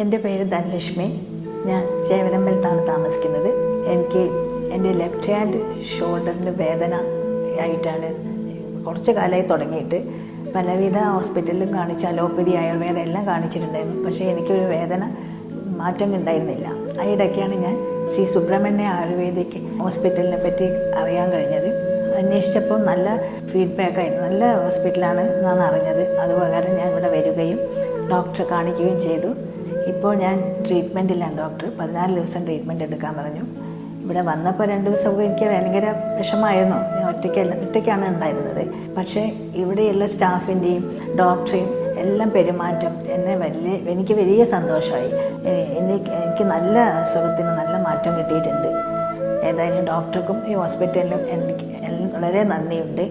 എൻ്റെ പേര് ധനലക്ഷ്മി. ഞാൻ ചേവരമ്പലത്താണ് താമസിക്കുന്നത്. എനിക്ക് എൻ്റെ ലെഫ്റ്റ് ഹാൻഡ് ഷോൾഡറിന് വേദന ആയിട്ടാണ് കുറച്ച് കാലമായി തുടങ്ങിയിട്ട്. പലവിധ ഹോസ്പിറ്റലിലും കാണിച്ച് അലോപ്പതി, ആയുർവേദം എല്ലാം കാണിച്ചിട്ടുണ്ടായിരുന്നു. പക്ഷേ എനിക്കൊരു വേദന മാറ്റം ഉണ്ടായിരുന്നില്ല. അതിടയ്ക്കാണ് ഞാൻ ശ്രീ സുബ്രഹ്മണ്യ ആയുർവേദിക് ഹോസ്പിറ്റലിനെ പറ്റി അറിയാൻ കഴിഞ്ഞത്. അന്വേഷിച്ചപ്പോൾ നല്ല ഫീഡ്ബാക്കായിരുന്നു. നല്ല ഹോസ്പിറ്റലാണ് എന്നാണ് അറിഞ്ഞത്. അതുപ്രകാരം ഞാൻ ഇവിടെ വരികയും ഡോക്ടറെ കാണിക്കുകയും ചെയ്തു. ഇപ്പോൾ ഞാൻ ട്രീറ്റ്മെൻറ്റിലാണ്. ഡോക്ടർ 14 ദിവസം ട്രീറ്റ്മെൻറ്റ് എടുക്കാൻ പറഞ്ഞു. ഇവിടെ വന്നപ്പോൾ 2 ദിവസമൊക്കെ എനിക്ക് ഭയങ്കര വിഷമമായിരുന്നു. ഞാൻ ഒറ്റയ്ക്കാണ് ഉണ്ടായിരുന്നത്. പക്ഷേ ഇവിടെയുള്ള സ്റ്റാഫിൻ്റെയും ഡോക്ടറെയും എല്ലാം പെരുമാറ്റം എനിക്ക് വലിയ സന്തോഷമായി. എനിക്ക് നല്ല അസുഖത്തിന് നല്ല മാറ്റം കിട്ടിയിട്ടുണ്ട്. ഏതായാലും ഡോക്ടർക്കും ഈ ഹോസ്പിറ്റലിലും എനിക്ക് വളരെ നന്ദിയുണ്ട്.